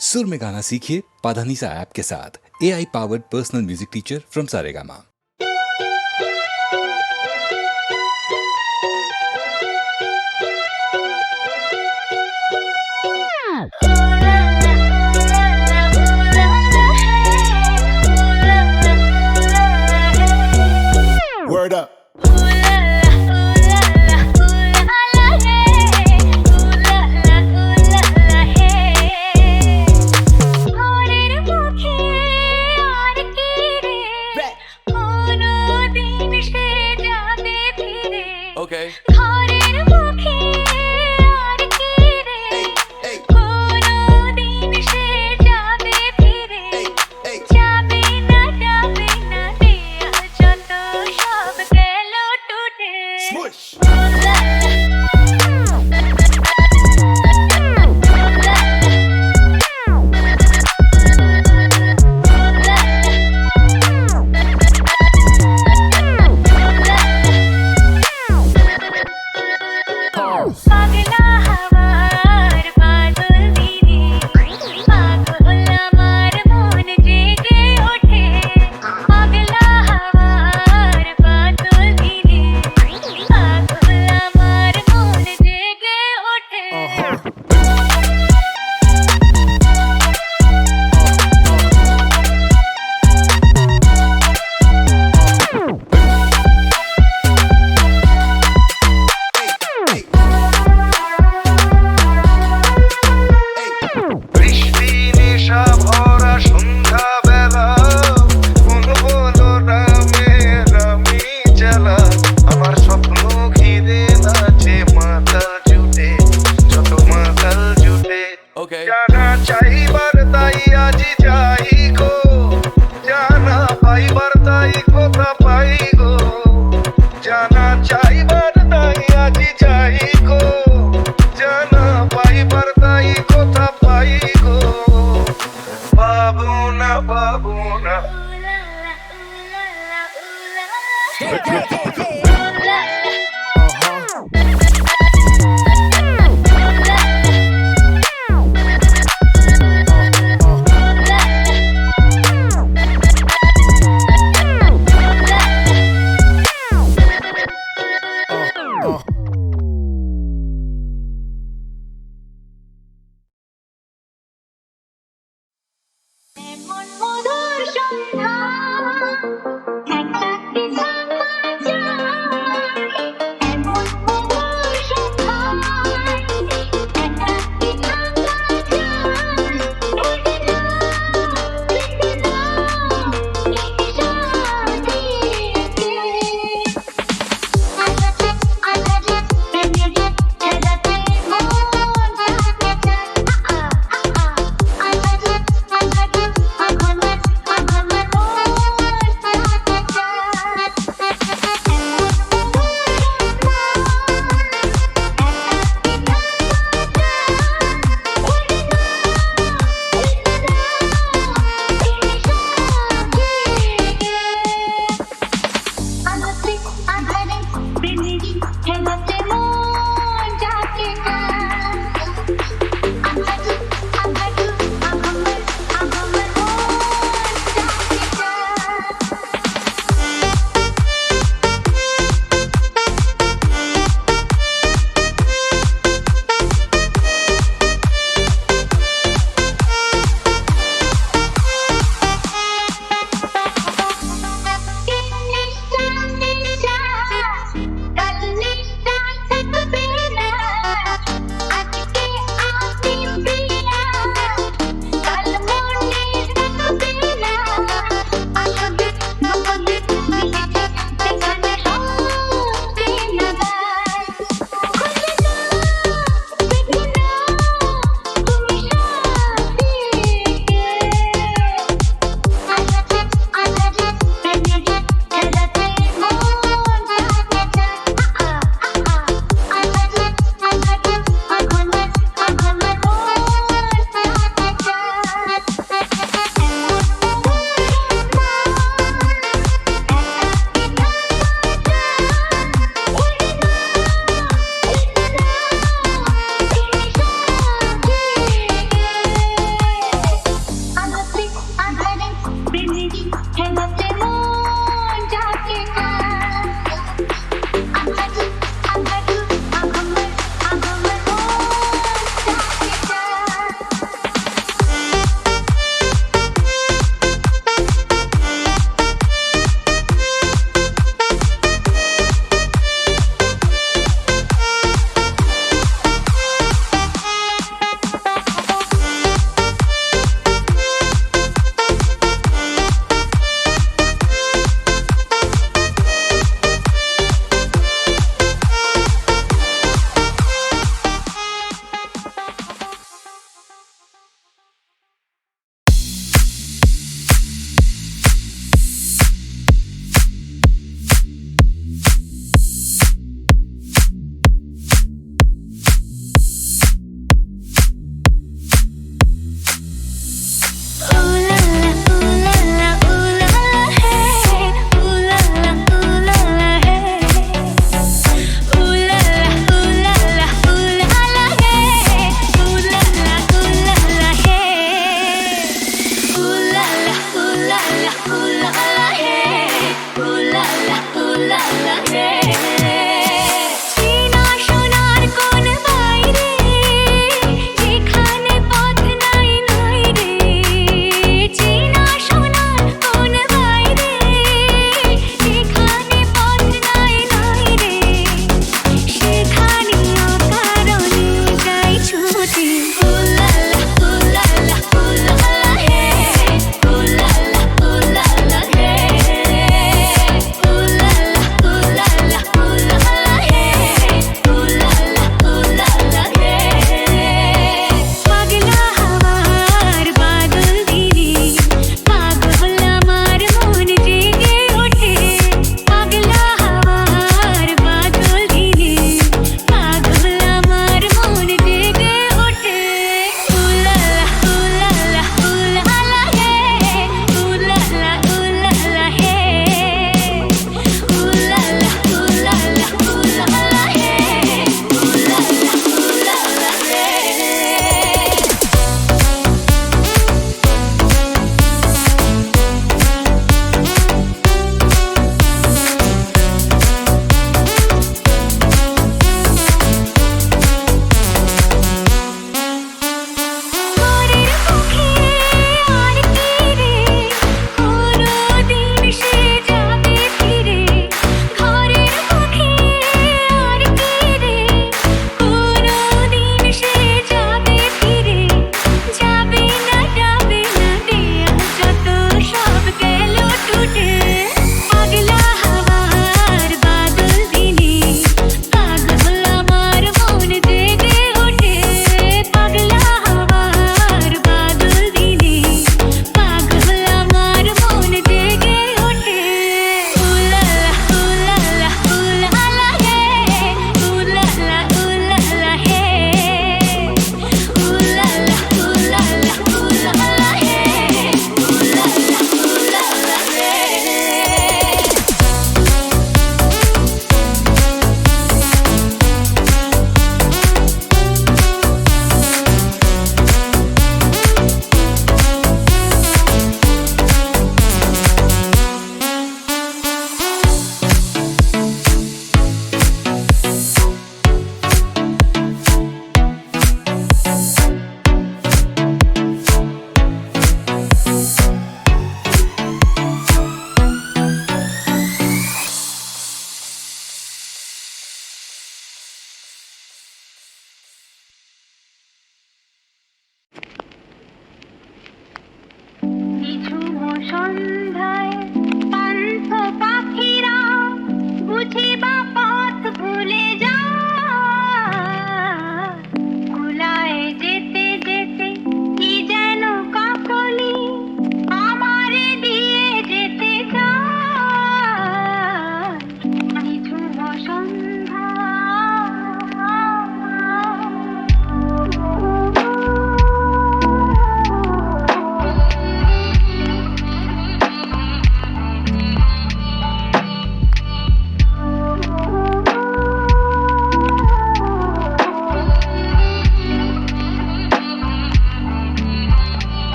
सुर में गाना सीखिए पाधानीसा ऐप के साथ। AI powered personal music teacher from Saregama. Word up. Okay. Okay. जाना चाही बरताई आजी जाई गो, जाना पाई बरताई को ता पाई गो, जाना चाही बरताई आजी जाई गो, जाना पाई बरताई को ता पाई गो, बाबू ना बाबू ना।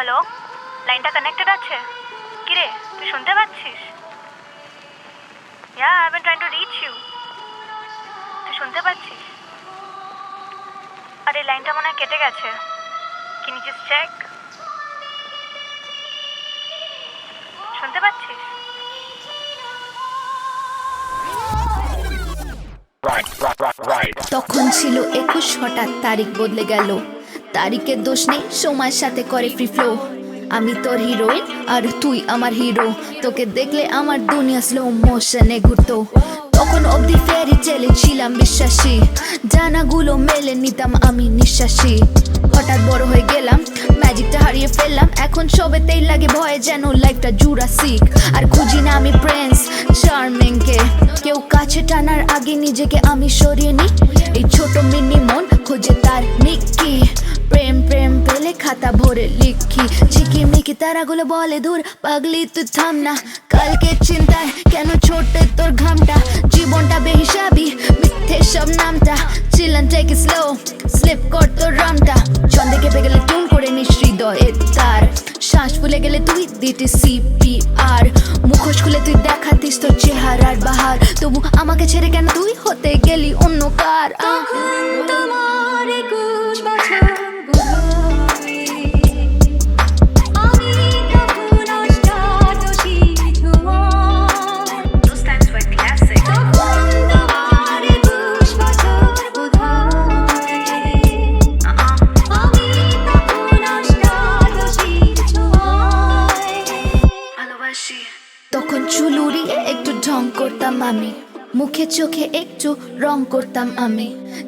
হ্যালো, লাইনটা কানেক্টেড আছে? কিরে, তুই শুনতে পাচ্ছিস? Yeah, I've been trying to reach you. তুই শুনতে পাচ্ছিস? আরে লাইনটা মনে হয় কেটে গেছে। Can you just check? শুনতে পাচ্ছিস? তখন ছিল 21, হঠাৎ তারিখ বদলে গেল। তারিখের দোষ নেই, সময়ের সাথে করে ফ্রি ফ্লো। আমি তোর হিরোইন আর তুই আমার হিরো। তোকে দেখলে আমার দুনিয়া স্লো মোশনে ঘুরতো। তখন অবধি ফেরি চেলে ছিলাম বিশ্বাসী, জানাগুলো মেলে নিতাম আমি নিঃশ্বাসী। হঠাৎ বড় হয়ে গেলাম, ম্যাজিকটা হারিয়ে ফেললাম। এখন সবেতেই লাগে ভয়ে, যেন লাইফটা জুরাসিক। আর খুঁজি না আমি প্রিন্স চার্মিংকে, কেউ কাছে টানার আগে নিজেকে আমি সরিয়ে নিই। এই ছোট মিনি মন খোঁজে তার মিকি, প্রেম প্রেম পেলে খাতা ভরে লিখি। ঝিকিমিকি তারাগুলো বলে দূর পাগলি তুই থাম না। কালকে চিন্তায় কেন ছোটে তোর ঘামটা, জীবনটা বেহিসাবি মিথ্যে সব নামটা। চিলান টেক ইট স্লো, স্লিপ কর তোর রামটা। চন্দে কেঁপে গেলে টুন করে নিস হৃদয়ের তার। শ্বাস ফুলে গেলে তুই দিতে CPR, মুখোশ খুলে তুই দেখাতিস তোর চেহারার বাহার। তবু আমাকে ছেড়ে কেন তুই হতে গেলি অন্য কার? তোমার 21 বছর বোধহয়, আমি তখন অষ্টাদশী ছোঁয়ায়। Those times were classic. তখন তোমার 21 বছর বোধহয়, আমি তখন অষ্টাদশী ছোঁয়ায়। ভালোবাসি। তখন চুল উড়িয়ে একটু ঢং করতাম আমি, মুখে চোখে একটু রং করতাম আমি।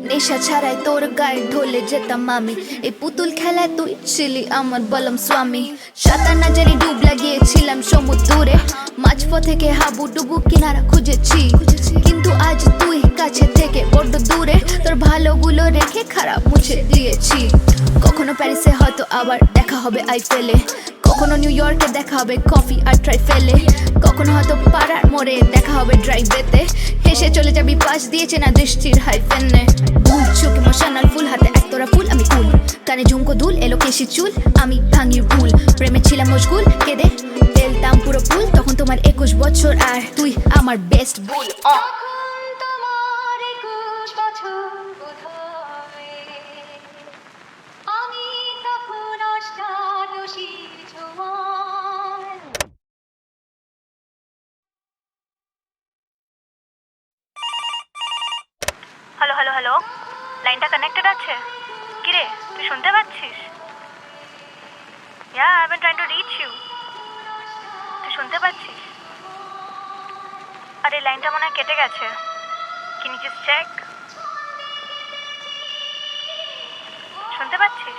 নেশা ছাড়াই তোর গায়ে ঢলে যেতাম আমি। এই পুতুল খেলায় তুই ছিলি আমার বলম স্বামী। সাঁতার না জানি ডুব লাগিয়েছিলাম সমুদ্রে, মাঝপথ থেকে হাবুডুবু কিনারা খুঁজেছি। কিন্তু আজ তুই কাছে থেকে বড্ড দূরে, তোর ভালোগুলো রেখে খারাপ মুছে দিয়েছি। কখনো প্যারিসে হয়তো আবার দেখা হবে আইফেলে, কখনো নিউ ইয়র্কে দেখা হবে কফি আর ট্রাইফেলে, কখনো হয়তো পাড়ার মোড়ে দেখা হবে ড্রাইভেতে। হেসে চলে যাবি পাশ দিয়েছে না দৃষ্টির হাইফেনে। ভুল চোখে মশানাল ফুল, হাতে একতরা ফুল আমি কুল, কানে ঝুমকো দুল এলো কেশি চুল আমি ভাঙি ভুল। প্রেমে ছিলাম মশগুল, কেঁদে ফেলতাম পুরো ফুল। তখন তোমার 21 বছর আর তুই আমার বেস্ট ভুল। তখন তোমার 21 বছর বোধহয়, আমি তখন অষ্টাদশী ছোঁয়ায়। হ্যালো হ্যালো হ্যালো, লাইনটা কানেক্টেড আছে? কিরে, তুই শুনতে পাচ্ছিস? Yeah, I've been trying to reach you. তুই শুনতে পাচ্ছিস? আরে লাইনটা মনে হয় কেটে গেছে। Can you just check? শুনতে পাচ্ছিস?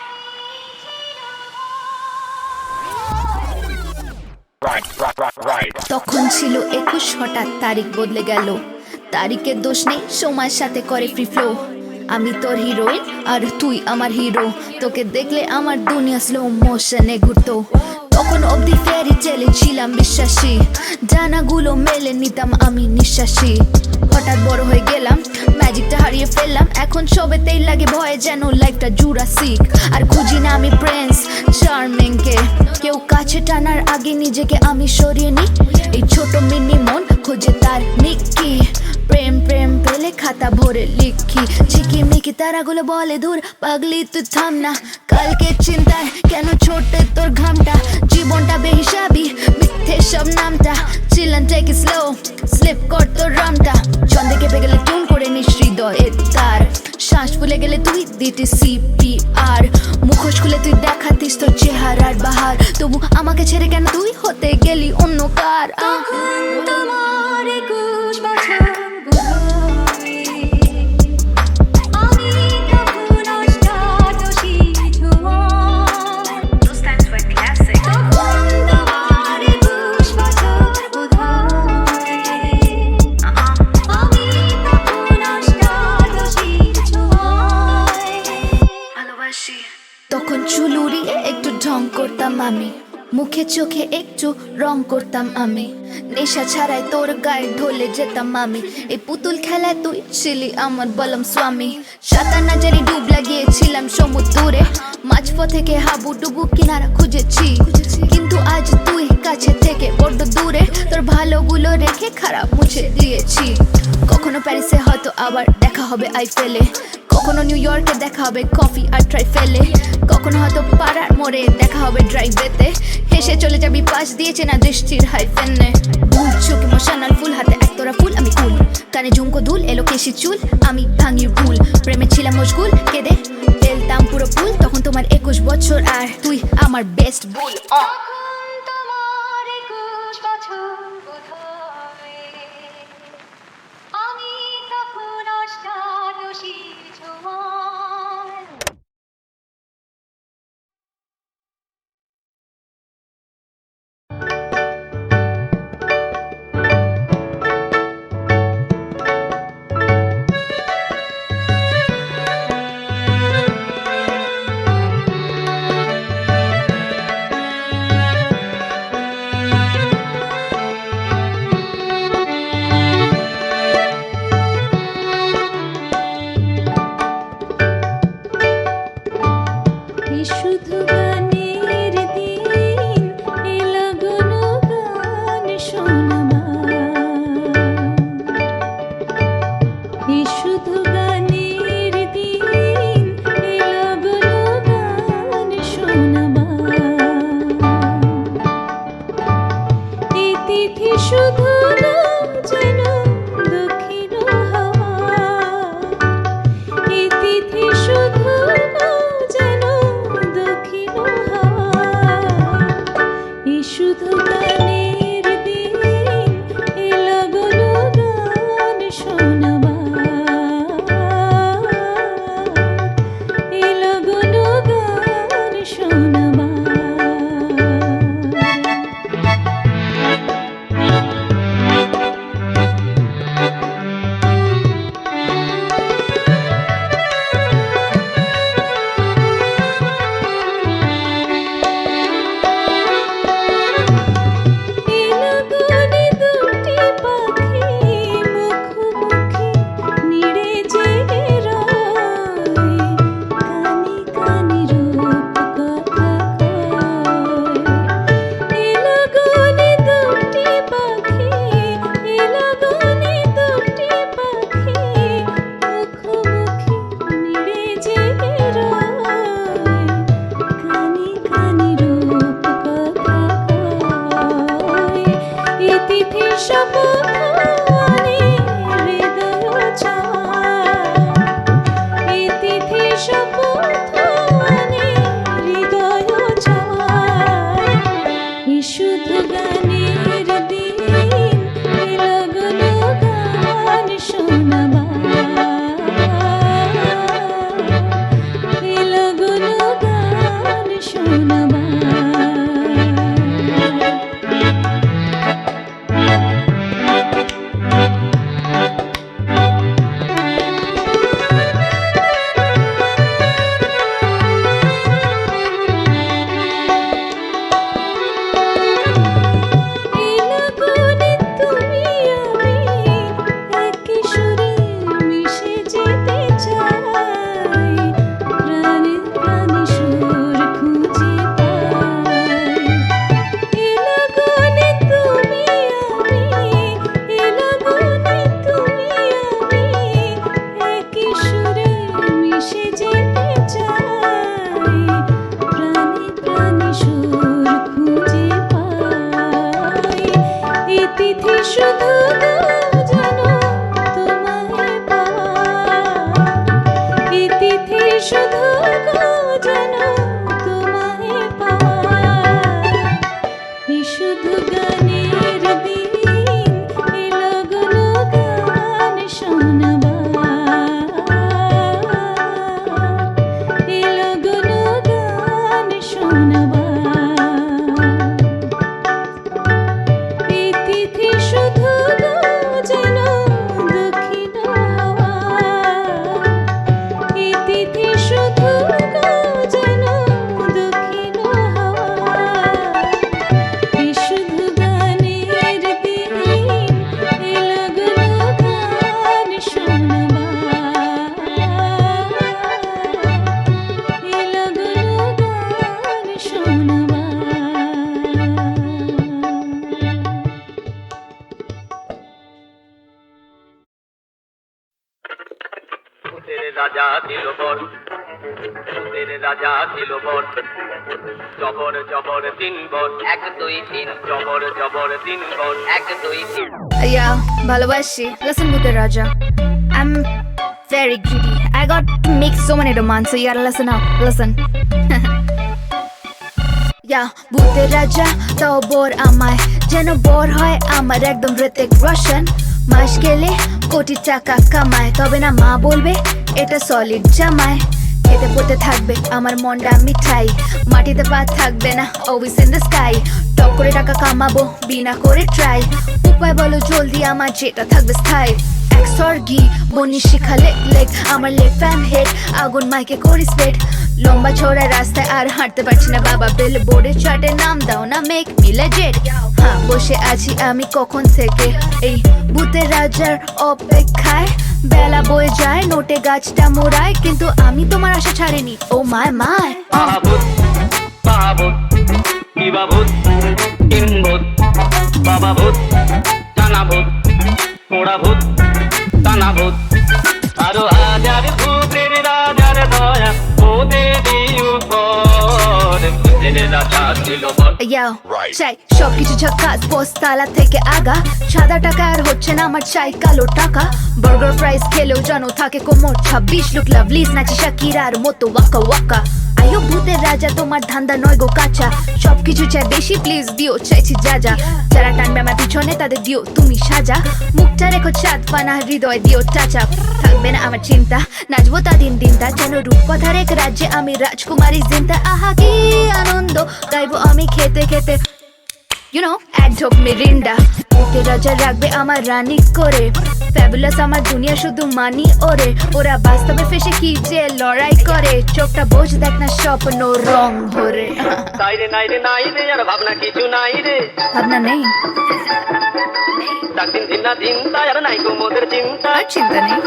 তখন ছিল 21, হঠাৎ তারিখ বদলে গেল। তারিখের দোষ নেই, সময়ের সাথে করে ফ্রি ফ্লো। আমি তোর হিরোইন আর তুই আমার হিরো। তোকে দেখলে আমার দুনিয়া স্লো মোশনে ঘুরতো। তখন অবধি ফেরি চেলে ছিলাম বিশ্বাসী, জানাগুলো মেলে নিতাম আমি নিঃশ্বাসী। হঠাৎ বড় হয়ে গেলাম, ম্যাজিকটা হারিয়ে ফেললাম। এখন সবেতেই লাগে ভয়ে, যেন লাইফটা জুরাসিক। আর খুঁজি না আমি প্রিন্স চার্মিংকে, কেউ কাছে টানার আগে নিজেকে আমি সরিয়ে নিই। এই ছোট মিনি মন খোঁজে তার মিকি, প্রেম প্রেম পেলে খাতা ভরে লিখি। ঝিকিমিকি তারাগুলো বলে দূর পাগলি তুই থাম না। কালকে চিন্তায় কেন ছোটে তোর ঘামটা, জীবনটা বেহিসাবি মিথ্যে সব নামটা। চিলান টেক ইট স্লো, স্লিপ কর তোর রামটা। চন্দে কেঁপে গেলে টুন করে নিস হৃদয়ের তার। শ্বাস ফুলে গেলে তুই দিতে CPR, মুখোশ খুলে তুই দেখাতিস তোর চেহারার বাহার। তবু আমাকে ছেড়ে কেন তুই হতে গেলি অন্য কার? তখন তোমার 21 বছর বোধহয়, আমি তখন অষ্টাদশী ছোঁয়ায়। Those times were classic. তখন তোমার 21 বছর বোধহয়, আমি তখন অষ্টাদশী ছোঁয়ায়। ভালোবাসি। তখন চুল উড়িয়ে একটু ঢং করতাম আমি, মুখে চোখে একটু রং করতাম আমি, নেশা ছাড়াই তোর গায়ে ঢলে যেতাম আমি। এই পুতুল খেলায় তুই ছিলি আমার বলম স্বামী। সাতানা জারি ডুব লাগিয়েছিলাম সমুদ্রে, মাঝপথ থেকে হাবু ডুবু কিনারা খুঁজেছি, কিন্তু আজ তুই কাছে থেকে বড্ড দূরে। তোর ভালোগুলো রেখে খারাপ মুছে দিয়েছি। কখনো প্যারিসে হয়তো আবার দেখা হবে আইফেলে, কখনো নিউ ইয়র্কে দেখা হবে কফি আর ট্রাইফেলে, কখনো হয়তো পাড়ার মোড়ে দেখা হবে ড্রাইভেতে। হেসে চলে যাবি পাশ দিয়েছে না দৃষ্টির হাইফেনে। ভুল চোখে মশানাল ফুল, হাতে একতরা ফুল আমি কুল, কানে ঝুমকো দুল এলো কেশি চুল, আমি ভাঙি ভুল। প্রেমে ছিলাম মশগুল, কেঁদে ফেলতাম পুরো ফুল। তখন তোমার 21 বছর আর তুই আমার বেস্ট বুল। তখন তোমার 21 বছর বোধহয়, আমি তখন অষ্টাদশীর ছোঁয়ায়। শুধু গানের দিন এলো গুণগান শোনাবার, শুধু গানের দিন এলো গুণগান শোনাবার। এই তিথি শুধু না যেন দক্ষিণ হাওয়া, এই তিথি শুধু না যেন দক্ষিণ হাওয়া। এই শুধু গানের দিন এলো গুণগান শোনাবার, এলো গুণগান শোনাবার। এলাগনে দুটি পাখি মুখোমুখি নিড়ে জেগে রয়, কানে কানে রূপ কথা কয়। এলাগনে দুটি পাখি, এলাগনে দুটি পাখি মুখোমুখি নিড়ে জেগে রয়, কানে কানে রূপ কথা কয়। এই তিথি শপথ আনে হৃদয় চায়, এই তিথি শপথ আনে হৃদয় চায়। এই শুধু গানের দিন এলো গুণগান শোনাবার, এলো গুণগান শোনাবার। এলাগনে তুমি আমি একই সুরে মিশে যেতে চাই, প্রাণে প্রাণে সুর খুঁজে পাই। এলাগনে তুমি আমি, এলাগনে তুমি আমি একই সুরে মিশে যেতে চাই, প্রাণে প্রাণে সুর খুঁজে পাই। এই তিথি শুধু যেন তোমায় পাওয়া, এই তিথি শুধু যেন তোমায় পাওয়া। এই শুধু গানের দিন এলো গুণগান শোনাবার, এলো গুণগান শোনাবার। এই তিথি শুধু যেন দক্ষিণ হাওয়া, এই তিথি শুধু যেন দক্ষিণ হাওয়া। রাজা ছিল বট জবর জবর তিন বট 1 2 3 জবর জবর তিন বট 1 2 3 Yeah, ভালোবাসি listen ভূতের রাজা I'm very greedy I got to make so many demands so you gotta listen up listen Yeah, ভূতের রাজা তো বোর আমায় যেন বোর হয় আমার একদম ঋতিক রোশন মাস গেলে কোটি টাকা কামায় তবে না মা বলবে এটা সলিড জামায় খেতে পড়তে থাকবে আমার মনটা মিঠাই মাটিতে পা থাকবে না always in the sky top করে টাকা কামাবো বিনা করে ট্রাই উপায় বলো জলদি আমার যেটা থাকবে স্থায়ী এক স্বর্গী বনি শিখা লেক লেক আমার লেগ ফ্যান হেড আগুন মাইকে করি স্পেড লম্বা চওড়া রাস্তায় আর হাঁটতে পারছি না বাবা বেল বোর্ডে চার্টে নাম দাও না মেক মি লেজেন্ড হ্যাঁ বসে আছি আমি কখন থেকে এই ভূতের রাজার অপেক্ষায় বেলা বয়ে যায় নোটে গাছটা মোড়ায় কিন্তু আমি তোমার আশা ছাড়িনি ও মায় মায় বাবুত বাবুত কি বাবুত তিন ভূত বাবা ভূত জানা ভূত পোড়া ভূত টানা ভূত আরো হাজার ভূতের রাজার দয়া ও দেবী উপর ভূতের রাজা ছিল বট Yo, চাই সবকিছু ঝাকাস পোস্তালা থেকে আগা সাদা টাকা আর হচ্ছে না আমার চাই কালো টাকা বার্গার ফ্রাইস খেলেও জানো থাকে কোমর 26 লুক লাভলিস নাচি শাকিরার মতো ওয়াকা ওয়াকা আয়ো ভূতের রাজা তোমার ধান্দা নয় গো কাঁচা সবকিছু চাই বেশি প্লিজ দিও চাইছি যা যা যারা টানবে আমার পিছনে তাদের দিও তুমি সাজা মুখটা রেখো চাঁদ পানা হৃদয় দিও টাচা থাকবে না আমার চিন্তা নাচবো তা দিন দিন তা যেন রূপকথার এক রাজ্যে আমি রাজকুমারী জিন্তা আহা কি আনন্দ গাইবো আমি খেতে খেতে You know, add up Mirinda ভূতের রাজা রাখবে আমার রানী করে ফ্যাবুলাস আমার দুনিয়া শুধু মানি ওরে ওরা বাস্তবে ফেসে কি যে লড়াই করে চোখটা বোঝ দেখ না স্বপ্ন রং ধরে নাই রে নাই রে নাই রে আর ভাবনা কিছু নাই রে ভাবনা নেই ডাক দিন দিন না দিন তাই আর নাই গো মোদের চিন্তা আর চিন্তা নেই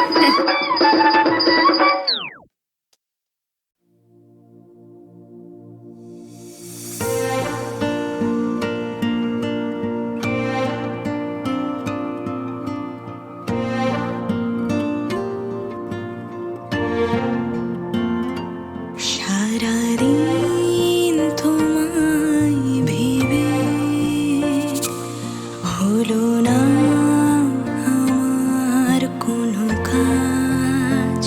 সারাদিন তোমায় ভেবে হলো না আমার কোনো কাজ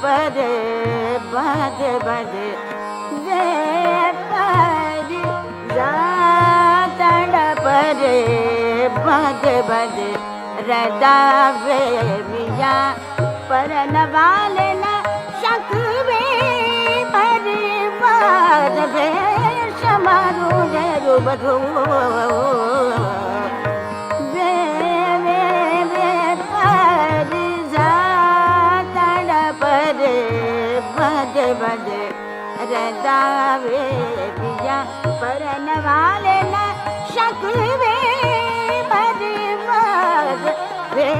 परे बद बद वे परी जा परे बद बद रदा वे मिया पर नवाले न शकवे परिवार वे समारू जरू बधू वे वे वे परी जा परे बद बद रदा वे मिया पर नवाले न शकवे परिवार वे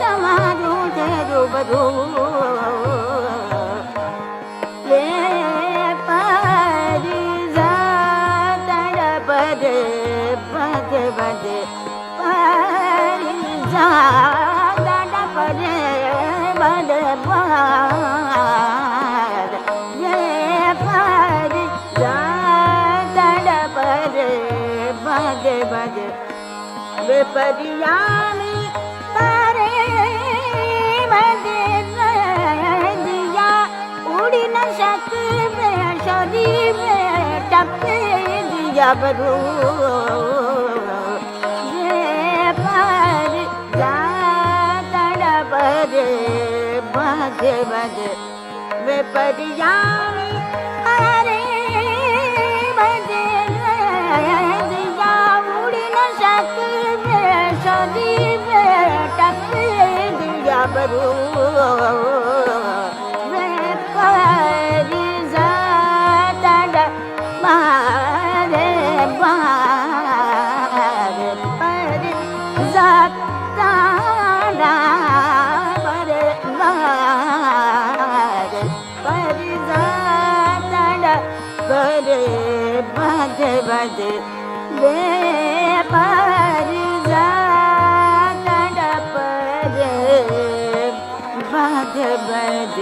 समारू जरू बधू वे परी जा परे बद बद परी जा परे बद बद वे परी जा परे बद बद वे परियामी परे बद दिया उड़ी न सकवे शरी में टपके दिया बरू ये पर जा परे बद बद वे परियामी परे बद दिया उड़ी न सकवे शरी में टपके दिया बरू वे परी जा मारे बारे परी जा परे बारे परी जा परे बद बद वे परी जा परे बद बद